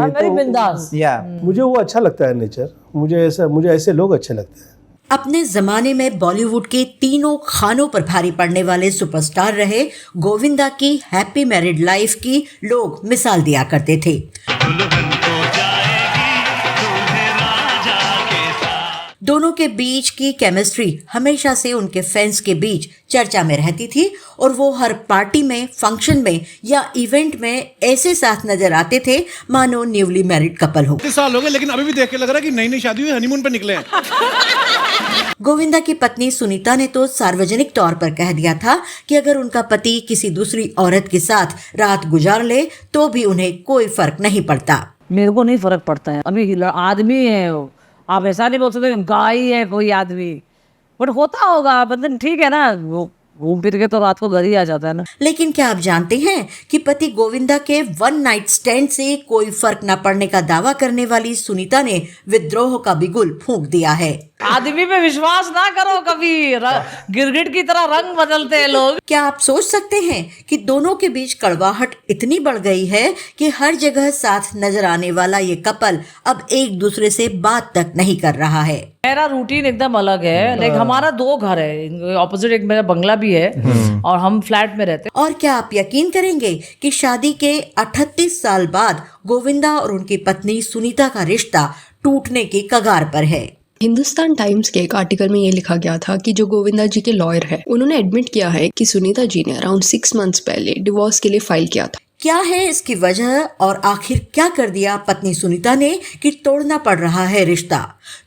Very बिंदास। मुझे वो अच्छा लगता है नेचर, मुझे ऐसे लोग अच्छे लगते हैं। अपने जमाने में बॉलीवुड के तीनों खानों पर भारी पड़ने वाले सुपरस्टार रहे गोविंदा की हैप्पी मैरिड लाइफ की लोग मिसाल दिया करते थे। दोनों के बीच की केमिस्ट्री हमेशा से उनके फैंस के बीच चर्चा में रहती थी और वो हर पार्टी में, फंक्शन में या इवेंट में ऐसे साथ नजर आते थे मानो न्यूली मैरिड कपल हो। 30 साल हो गए लेकिन अभी भी देख के लग रहा है कि नई शादी हुई, हनीमून पर निकले हैं। गोविंदा की पत्नी सुनीता ने तो सार्वजनिक तौर पर कह दिया था कि अगर उनका पति किसी दूसरी औरत के साथ रात गुजार ले तो भी उन्हें कोई फर्क नहीं पड़ता। मेरे को नहीं फर्क पड़ता है, अभी आदमी है वो, आप ऐसा नहीं बोल सकते गाय है कोई आदमी, बट होता होगा बंधन, ठीक है ना, वो घूम फिर के तो रात को घर ही आ जाता है ना। लेकिन क्या आप जानते हैं कि पति गोविंदा के वन नाइट स्टैंड से कोई फर्क न पड़ने का दावा करने वाली सुनीता ने विद्रोह का बिगुल फूंक दिया है। आदमी पे विश्वास ना करो कभी, गिरगिट की तरह रंग बदलते हैं लोग। क्या आप सोच सकते हैं कि दोनों के बीच कड़वाहट इतनी बढ़ गई है कि हर जगह साथ नजर आने वाला ये कपल अब एक दूसरे से बात तक नहीं कर रहा है। मेरा रूटीन एकदम अलग है, लाइक हमारा 2 घर है, ऑपोजिट एक मेरा बंगला भी है और हम फ्लैट में रहते हैं। और क्या आप यकीन करेंगे कि शादी के 38 साल बाद गोविंदा और उनकी पत्नी सुनीता का रिश्ता टूटने की कगार पर है। हिंदुस्तान टाइम्स के एक आर्टिकल में ये लिखा गया था कि जो गोविंदा जी के लॉयर है उन्होंने एडमिट किया है कि सुनीता जी ने अराउंड 6 मंथ्स पहले डिवोर्स के लिए फाइल किया था। क्या है इसकी वजह और आखिर क्या कर दिया पत्नी सुनीता ने कि तोड़ना पड़ रहा है रिश्ता?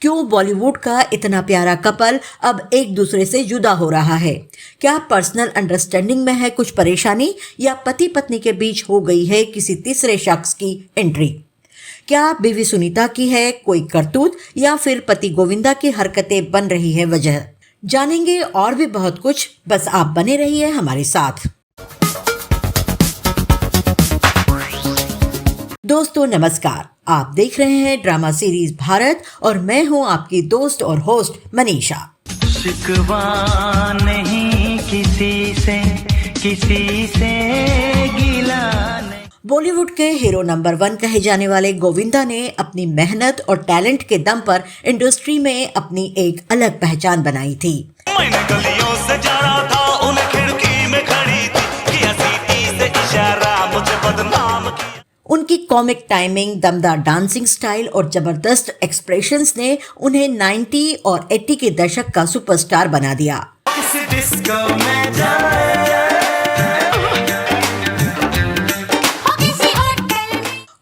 क्यों बॉलीवुड का इतना प्यारा कपल अब एक दूसरे से जुदा हो रहा है? क्या पर्सनल अंडरस्टैंडिंग में है कुछ परेशानी या पति पत्नी के बीच हो गई है किसी तीसरे शख्स की एंट्री? क्या बीवी सुनीता की है कोई करतूत या फिर पति गोविंदा की हरकतें बन रही है वजह? जानेंगे और भी बहुत कुछ, बस आप बने रहिए हमारे साथ। दोस्तों नमस्कार, आप देख रहे हैं ड्रामा सीरीज भारत और मैं हूं आपकी दोस्त और होस्ट मनीषा। शिकवा नहीं किसी से गिला नहीं। बॉलीवुड के हीरो नंबर 1 कहे जाने वाले गोविंदा ने अपनी मेहनत और टैलेंट के दम पर इंडस्ट्री में अपनी एक अलग पहचान बनाई थी। मैंने गलियों से जा रहा था, उन्हें खिड़की में खड़ी थी, किया सीटी से इशारा, मुझे बदनाम किया। उनकी कॉमिक टाइमिंग, दमदार डांसिंग स्टाइल और जबरदस्त एक्सप्रेशंस ने उन्हें 90 और 80 के दशक का सुपरस्टार बना दिया।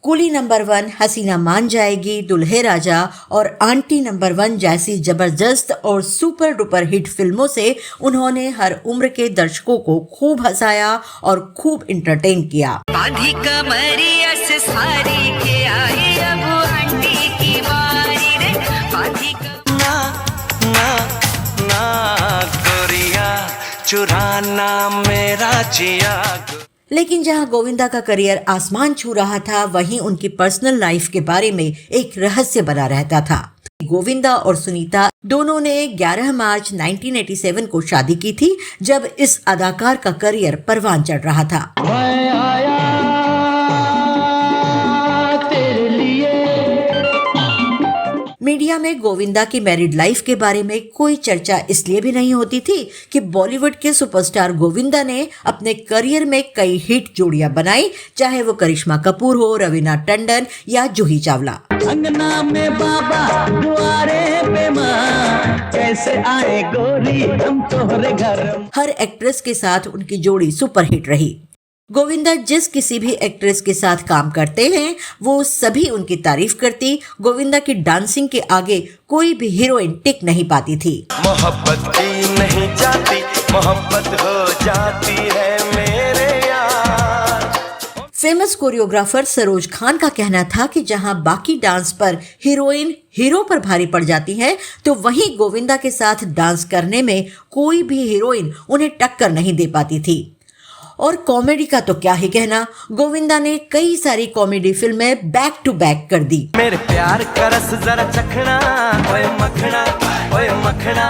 कुली नंबर 1, हसीना मान जाएगी, दुल्हे राजा और आंटी नंबर 1 जैसी जबरदस्त और सुपर डुपर हिट फिल्मों से उन्होंने हर उम्र के दर्शकों को खूब हंसाया और खूब इंटरटेन किया। चुराना मेरा जिया। लेकिन जहां गोविंदा का करियर आसमान छू रहा था, वहीं उनकी पर्सनल लाइफ के बारे में एक रहस्य बना रहता था। गोविंदा और सुनीता दोनों ने 11 मार्च 1987 को शादी की थी, जब इस अदाकार का करियर परवान चढ़ रहा था। मीडिया में गोविंदा की मैरिड लाइफ के बारे में कोई चर्चा इसलिए भी नहीं होती थी कि बॉलीवुड के सुपरस्टार गोविंदा ने अपने करियर में कई हिट जोड़ियां बनाई, चाहे वो करिश्मा कपूर हो, रवीना टंडन या जूही चावला। अंगना में बाबा दुआरे पे माँ, कैसे आए गोरी हम तोहरे घर। हर एक्ट्रेस के साथ उनकी जोड़ी सुपरहिट रही। गोविंदा जिस किसी भी एक्ट्रेस के साथ काम करते हैं वो सभी उनकी तारीफ करती। गोविंदा की डांसिंग के आगे कोई भी हीरोइन टिक नहीं पाती थी। मोहब्बत की नहीं जाती, मोहब्बत हो जाती है मेरे यार। फेमस कोरियोग्राफर सरोज खान का कहना था कि जहां बाकी डांस पर हीरोइन हीरो पर भारी पड़ जाती है, तो वहीं गोविंदा के साथ डांस करने में कोई भी हीरोइन उन्हें टक्कर नहीं दे पाती थी। और कॉमेडी का तो क्या ही कहना, गोविंदा ने कई सारी कॉमेडी फिल्में बैक टू बैक कर दी। मेरे प्यार का रस जरा चखना, ओए मखना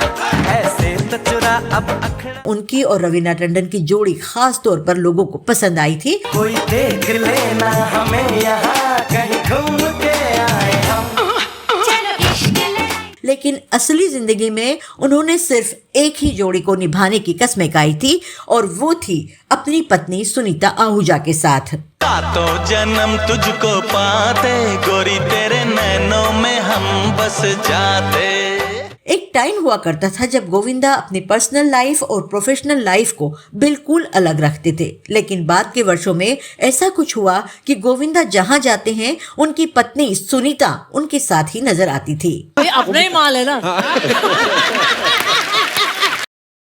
ऐसे तो चुरा अब अखना। उनकी और रवीना टंडन की जोड़ी खास तौर पर लोगों को पसंद आई थी। कोई देख लेना हमें यहाँ कहीं घूम जिंदगी में उन्होंने सिर्फ एक ही जोड़ी को निभाने की कसमें खाई थी और वो थी अपनी पत्नी सुनीता आहूजा के साथ। तो जन्म तुझको पाते गोरी तेरे नैनों में हम बस जाते। एक टाइम हुआ करता था जब गोविंदा अपनी पर्सनल लाइफ और प्रोफेशनल लाइफ को बिल्कुल अलग रखते थे, लेकिन बाद के वर्षों में ऐसा कुछ हुआ कि गोविंदा जहां जाते हैं उनकी पत्नी सुनीता उनके साथ ही नजर आती थी। ये अपना ही माल है ना।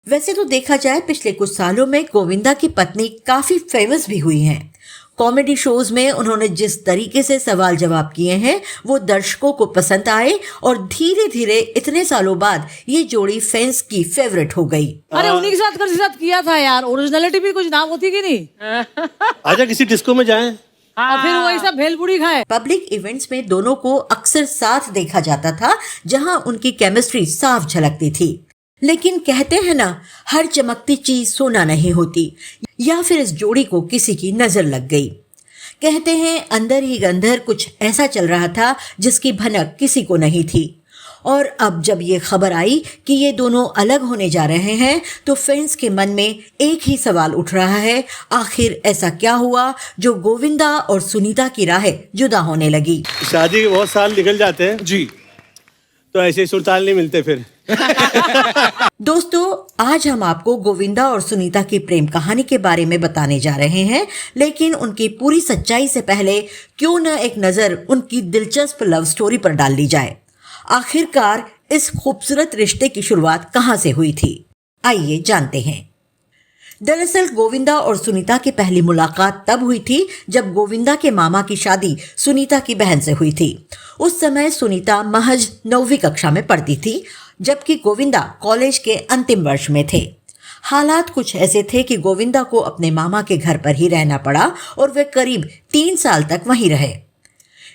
वैसे तो देखा जाए पिछले कुछ सालों में गोविंदा की पत्नी काफी फेमस भी हुई हैं। कॉमेडी शोज में उन्होंने जिस तरीके से सवाल जवाब किए हैं वो दर्शकों को पसंद आए और धीरे धीरे इतने सालों बाद ये जोड़ी फैंस की फेवरेट हो गई। अरे उन्हीं के साथ किया था यार, ओरिजिनलिटी भी कुछ नाम होती कि नहीं। आजा किसी डिस्को में जाएं। और फिर वही सब भेलपुरी खाए। पब्लिक इवेंट्स में दोनों को अक्सर साथ देखा जाता था जहां उनकी केमिस्ट्री साफ झलकती थी। लेकिन कहते हैं ना, हर चमकती चीज सोना नहीं होती, या फिर इस जोड़ी को किसी की नजर लग गई। कहते हैं अंदर ही अंदर कुछ ऐसा चल रहा था जिसकी भनक किसी को नहीं थी। और अब जब ये खबर आई कि ये दोनों अलग होने जा रहे हैं तो फैंस के मन में एक ही सवाल उठ रहा है, आखिर ऐसा क्या हुआ जो गोविंदा और सुनीता की राहें जुदा होने लगी। शादी के बहुत साल निकल जाते हैं जी। तो ऐसे सुरताल नहीं मिलते फिर। दोस्तों, आज हम आपको गोविंदा और सुनीता की प्रेम कहानी के बारे में बताने जा रहे हैं, लेकिन उनकी पूरी सच्चाई से पहले क्यों न एक नजर उनकी दिलचस्प लव स्टोरी पर डाल ली जाए। आखिरकार इस खूबसूरत रिश्ते की शुरुआत कहां से हुई थी, आइए जानते हैं। दरअसल गोविंदा और सुनीता की पहली मुलाकात तब हुई थी जब गोविंदा के मामा की शादी सुनीता की बहन से हुई थी। उस समय सुनीता महज 9वीं कक्षा में पढ़ती थी, जबकि गोविंदा कॉलेज के अंतिम वर्ष में थे। हालात कुछ ऐसे थे कि गोविंदा को अपने मामा के घर पर ही रहना पड़ा और वे करीब 3 साल तक वहीं रहे।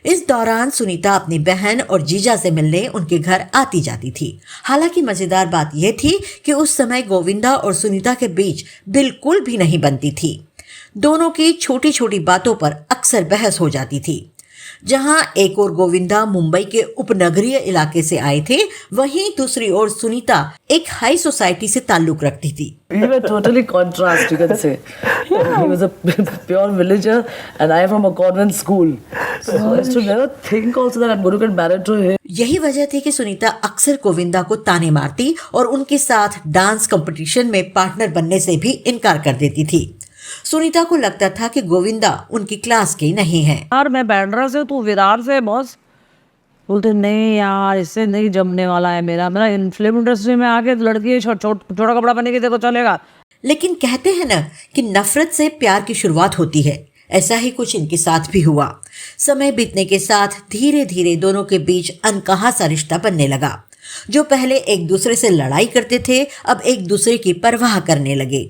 इस दौरान सुनीता अपनी बहन और जीजा से मिलने उनके घर आती जाती थी। हालांकि मजेदार बात यह थी कि उस समय गोविंदा और सुनीता के बीच बिल्कुल भी नहीं बनती थी। दोनों की छोटी छोटी बातों पर अक्सर बहस हो जाती थी। जहां एक और गोविंदा मुंबई के उपनगरीय इलाके से आए थे, वहीं दूसरी ओर सुनीता एक हाई सोसाइटी से ताल्लुक रखती थी। We were totally contrast, you can say. He was a pure villager and I from a convent school. So I used to never think also that I'm going to get married to him. यही वजह थी कि सुनीता अक्सर गोविंदा को ताने मारती और उनके साथ डांस कंपटीशन में पार्टनर बनने से भी इनकार कर देती थी। सुनीता को लगता था कि गोविंदा उनकी क्लास की नहीं है। यार मैं बैंड्रा से, तू विरार से, बॉस। बोलते नहीं यार, इससे नहीं जमने वाला है मेरा इन फिल्म इंडस्ट्री में आके लड़की है, छोटा कपड़ा पहने के देखो चलेगा। लेकिन कहते हैं ना कि नफरत से प्यार की शुरुआत होती है, ऐसा ही कुछ इनके साथ भी हुआ। समय बीतने के साथ धीरे धीरे दोनों के बीच अनकहा सा रिश्ता बनने लगा। जो पहले एक दूसरे से लड़ाई करते थे, अब एक दूसरे की परवाह करने लगे।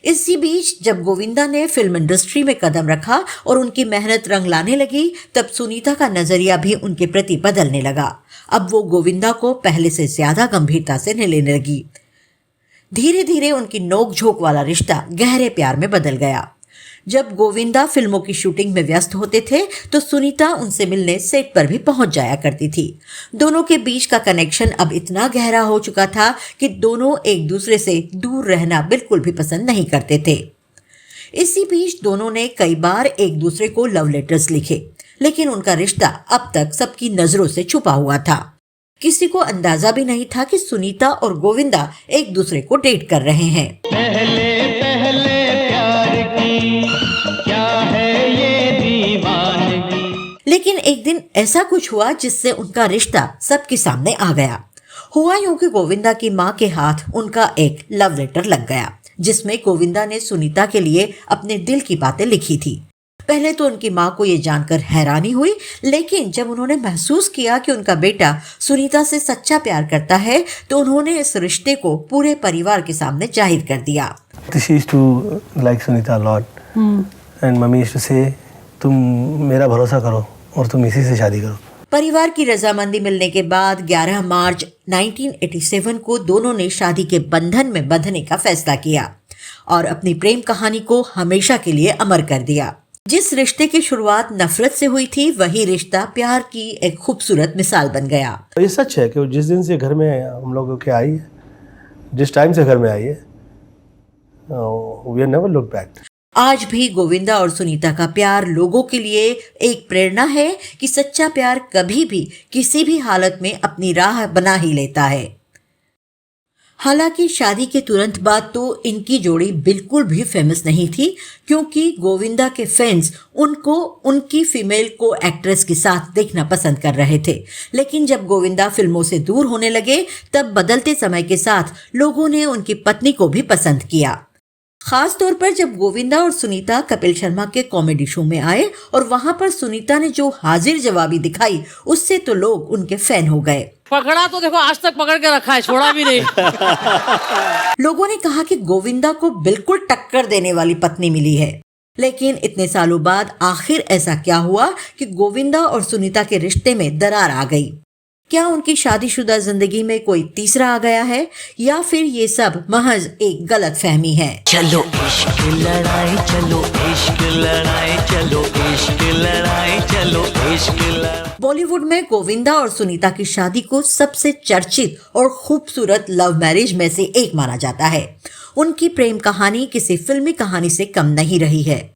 इसी बीच जब गोविंदा ने फिल्म इंडस्ट्री में कदम रखा और उनकी मेहनत रंग लाने लगी, तब सुनीता का नजरिया भी उनके प्रति बदलने लगा। अब वो गोविंदा को पहले से ज्यादा गंभीरता से लेने लगी। धीरे धीरे उनकी नोक झोंक वाला रिश्ता गहरे प्यार में बदल गया। जब गोविंदा फिल्मों की शूटिंग में व्यस्त होते थे तो सुनीता उनसे मिलने सेट पर भी पहुंच जाया करती थी। दोनों के बीच का कनेक्शन अब इतना गहरा हो चुका था कि दोनों एक दूसरे से दूर रहना बिल्कुल भी पसंद नहीं करते थे। इसी बीच दोनों ने कई बार एक दूसरे को लव लेटर्स लिखे, लेकिन उनका रिश्ता अब तक सबकी नजरों से छुपा हुआ था। किसी को अंदाजा भी नहीं था कि सुनीता और गोविंदा एक दूसरे को डेट कर रहे हैं। पहले पहले प्यार की क्या है ये दीवानगी। लेकिन एक दिन ऐसा कुछ हुआ जिससे उनका रिश्ता सबके सामने आ गया। हुआ यूं कि गोविंदा की माँ के हाथ उनका एक लव लेटर लग गया, जिसमें गोविंदा ने सुनीता के लिए अपने दिल की बातें लिखी थी। पहले तो उनकी माँ को ये जानकर हैरानी हुई, लेकिन जब उन्होंने महसूस किया कि उनका बेटा सुनीता से सच्चा प्यार करता है, तो उन्होंने इस रिश्ते को पूरे परिवार के सामने जाहिर कर दिया। She used to like Sunita a lot, and mummy used to say, तुम मेरा भरोसा करो और तुम इसी से शादी करो। परिवार की रजामंदी मिलने के बाद 11 मार्च 1987 को दोनों ने शादी के बंधन में बंधने का फैसला किया और अपनी प्रेम कहानी को हमेशा के लिए अमर कर दिया। जिस रिश्ते की शुरुआत नफरत से हुई थी, वही रिश्ता प्यार की एक खूबसूरत मिसाल बन गया। ये सच है कि जिस दिन से घर में हम लोगों के आई है, जिस टाइम से घर में आई है, we have never look back. आज भी गोविंदा और सुनीता का प्यार लोगों के लिए एक प्रेरणा है कि सच्चा प्यार कभी भी किसी भी हालत में अपनी राह बना ही लेता है। हालांकि शादी के तुरंत बाद तो इनकी जोड़ी बिल्कुल भी फेमस नहीं थी, क्योंकि गोविंदा के फैंस उनको उनकी फीमेल को एक्ट्रेस के साथ देखना पसंद कर रहे थे। लेकिन जब गोविंदा फिल्मों से दूर होने लगे, तब बदलते समय के साथ लोगों ने उनकी पत्नी को भी पसंद किया। खास तौर पर जब गोविंदा और सुनीता कपिल शर्मा के कॉमेडी शो में आए और वहां पर सुनीता ने जो हाजिर जवाबी दिखाई, उससे तो लोग उनके फैन हो गए। पकड़ा तो देखो, आज तक पकड़ के रखा है, छोड़ा भी नहीं। लोगों ने कहा कि गोविंदा को बिल्कुल टक्कर देने वाली पत्नी मिली है। लेकिन इतने सालों बाद आखिर ऐसा क्या हुआ कि गोविंदा और सुनीता के रिश्ते में दरार आ गई? क्या उनकी शादीशुदा जिंदगी में कोई तीसरा आ गया है, या फिर ये सब महज एक गलत फहमी है? चलो इश्क लड़ाई, चलो इश्क लड़ाई, चलो इश्क लड़ाई, चलो इश्क लड़ाई। बॉलीवुड में गोविंदा और सुनीता की शादी को सबसे चर्चित और खूबसूरत लव मैरिज में से एक माना जाता है। उनकी प्रेम कहानी किसी फिल्मी कहानी से कम नहीं रही है।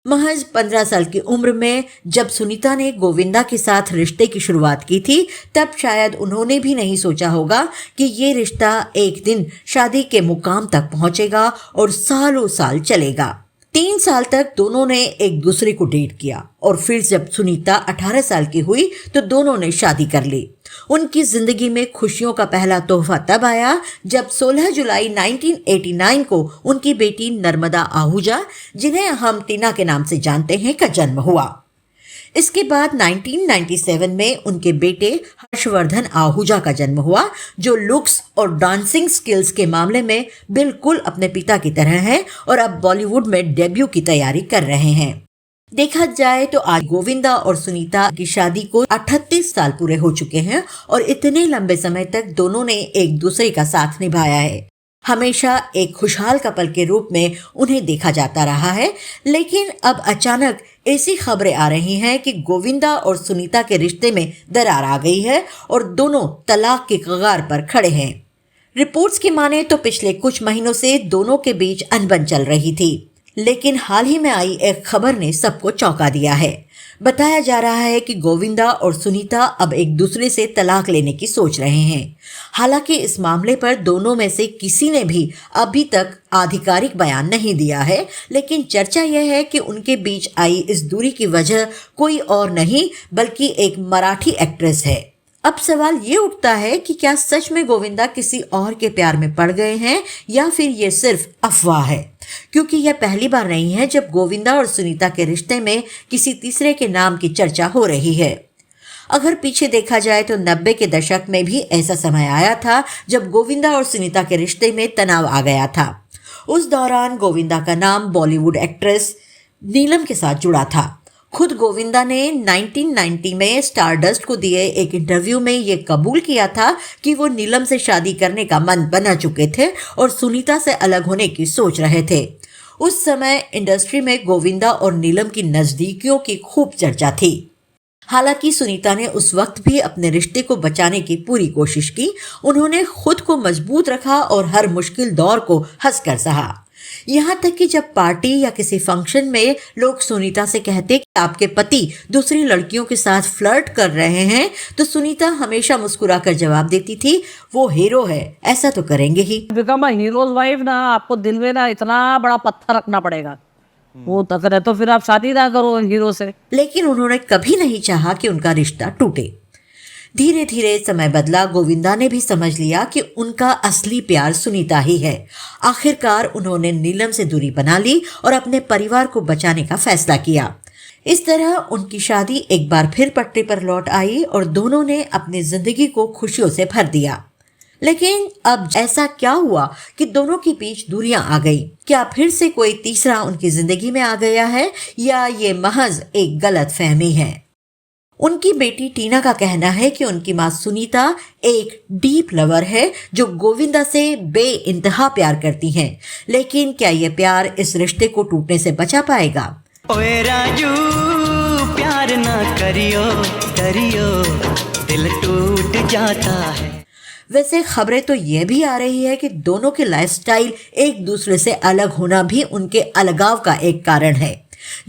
महज 15 साल की उम्र में जब सुनीता ने गोविंदा के साथ रिश्ते की शुरुआत की थी, तब शायद उन्होंने भी नहीं सोचा होगा कि ये रिश्ता एक दिन शादी के मुकाम तक पहुंचेगा और सालों साल चलेगा। 3 साल तक दोनों ने एक दूसरे को डेट किया और फिर जब सुनीता 18 साल की हुई तो दोनों ने शादी कर ली। उनकी जिंदगी में खुशियों का पहला तोहफा तब आया जब 16 जुलाई 1989 को उनकी बेटी नर्मदा आहूजा, जिन्हें हम टीना के नाम से जानते हैं, का जन्म हुआ। इसके बाद 1997 में उनके बेटे हर्षवर्धन आहूजा का जन्म हुआ, जो लुक्स और डांसिंग स्किल्स के मामले में बिल्कुल अपने पिता की तरह हैं और अब बॉलीवुड में डेब्यू की तैयारी कर रहे हैं। देखा जाए तो आज गोविंदा और सुनीता की शादी को 38 साल पूरे हो चुके हैं और इतने लंबे समय तक दोनों ने एक दूसरे का साथ निभाया है। हमेशा एक खुशहाल कपल के रूप में उन्हें देखा जाता रहा है। लेकिन अब अचानक ऐसी खबरें आ रही हैं कि गोविंदा और सुनीता के रिश्ते में दरार आ गई है और दोनों तलाक के कगार पर खड़े हैं। रिपोर्ट्स की माने तो पिछले कुछ महीनों से दोनों के बीच अनबन चल रही थी, लेकिन हाल ही में आई एक खबर ने सबको चौंका दिया है। बताया जा रहा है कि गोविंदा और सुनीता अब एक दूसरे से तलाक लेने की सोच रहे हैं। हालांकि इस मामले पर दोनों में से किसी ने भी अभी तक आधिकारिक बयान नहीं दिया है, लेकिन चर्चा यह है कि उनके बीच आई इस दूरी की वजह कोई और नहीं बल्कि एक मराठी एक्ट्रेस है। अब सवाल ये उठता है कि क्या सच में गोविंदा किसी और के प्यार में पड़ गए हैं या फिर ये सिर्फ अफवाह है, क्योंकि यह पहली बार नहीं है जब गोविंदा और सुनीता के रिश्ते में किसी तीसरे के नाम की चर्चा हो रही है। अगर पीछे देखा जाए तो 90 के दशक में भी ऐसा समय आया था जब गोविंदा और सुनीता के रिश्ते में तनाव आ गया था। उस दौरान गोविंदा का नाम बॉलीवुड एक्ट्रेस नीलम के साथ जुड़ा था। खुद गोविंदा ने 1990 में स्टारडस्ट को दिए एक इंटरव्यू में ये कबूल किया था कि वो नीलम से शादी करने का मन बना चुके थे और सुनीता से अलग होने की सोच रहे थे। उस समय इंडस्ट्री में गोविंदा और नीलम की नजदीकियों की खूब चर्चा थी। हालांकि सुनीता ने उस वक्त भी अपने रिश्ते को बचाने की पूरी कोशिश की। उन्होंने खुद को मजबूत रखा और हर मुश्किल दौर को हंसकर सहा। यहाँ तक कि जब पार्टी या किसी फंक्शन में लोग सुनीता से कहते कि आपके पति दूसरी लड़कियों के साथ फ्लर्ट कर रहे हैं, तो सुनीता हमेशा मुस्कुराकर जवाब देती थी, वो हीरो है, ऐसा तो करेंगे ही। बिकम अ हीरोज वाइफ ना, आपको दिल में ना इतना बड़ा पत्थर रखना पड़ेगा, वो तक है तो फिर आप शादी ना करो हीरो से। लेकिन उन्होंने कभी नहीं चाहा कि उनका रिश्ता टूटे। धीरे धीरे समय बदला। गोविंदा ने भी समझ लिया कि उनका असली प्यार सुनीता ही है। आखिरकार उन्होंने नीलम से दूरी बना ली और अपने परिवार को बचाने का फैसला किया। इस तरह उनकी शादी एक बार फिर पटरी पर लौट आई और दोनों ने अपनी जिंदगी को खुशियों से भर दिया। लेकिन अब ऐसा क्या हुआ कि दोनों के बीच दूरियां आ गई? क्या फिर से कोई तीसरा उनकी जिंदगी में आ गया है या ये महज एक गलत फहमी है? उनकी बेटी टीना का कहना है कि उनकी मां सुनीता एक डीप लवर है जो गोविंदा से बेइंतहा प्यार करती हैं। लेकिन क्या ये प्यार इस रिश्ते को टूटने से बचा पाएगा? ओए राजू प्यार ना करियो करियो दिल टूट जाता है। वैसे खबरें तो ये भी आ रही है कि दोनों के लाइफस्टाइल एक दूसरे से अलग होना भी उनके अलगाव का एक कारण है।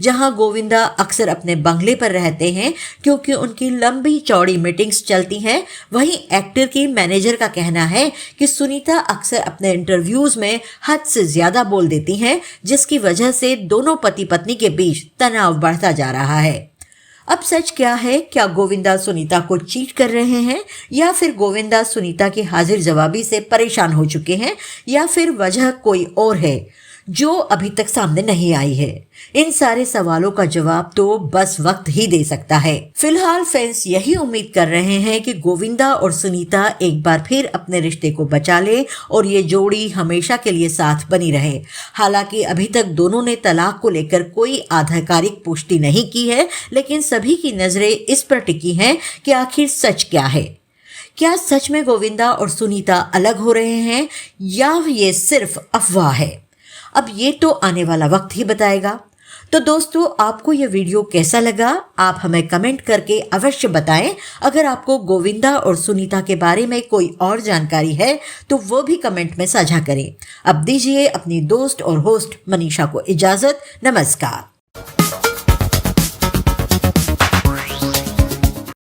जहां गोविंदा अक्सर अपने बंगले पर रहते हैं क्योंकि उनकी लंबी चौड़ी मीटिंग्स चलती हैं, वहीं एक्टर की मैनेजर का कहना है कि सुनीता अक्सर अपने इंटरव्यूज में हद से ज्यादा बोल देती हैं, जिसकी वजह से दोनों पति पत्नी के बीच तनाव बढ़ता जा रहा है। अब सच क्या है? क्या गोविंदा सुनीता को चीट कर रहे हैं, या फिर गोविंदा सुनीता की हाजिर जवाबी से परेशान हो चुके हैं, या फिर वजह कोई और है जो अभी तक सामने नहीं आई है? इन सारे सवालों का जवाब तो बस वक्त ही दे सकता है। फिलहाल फैंस यही उम्मीद कर रहे हैं कि गोविंदा और सुनीता एक बार फिर अपने रिश्ते को बचा ले और ये जोड़ी हमेशा के लिए साथ बनी रहे। हालांकि अभी तक दोनों ने तलाक को लेकर कोई आधिकारिक पुष्टि नहीं की है, लेकिन सभी की नजरें इस पर टिकी हैं कि आखिर सच क्या है। क्या सच में गोविंदा और सुनीता अलग हो रहे हैं, या ये सिर्फ अफवाह है? अब ये तो आने वाला वक्त ही बताएगा। तो दोस्तों, आपको ये वीडियो कैसा लगा? आप हमें कमेंट करके अवश्य बताएं। अगर आपको गोविंदा और सुनीता के बारे में कोई और जानकारी है तो वो भी कमेंट में साझा करें। अब दीजिए अपनी दोस्त और होस्ट मनीषा को इजाजत। नमस्कार।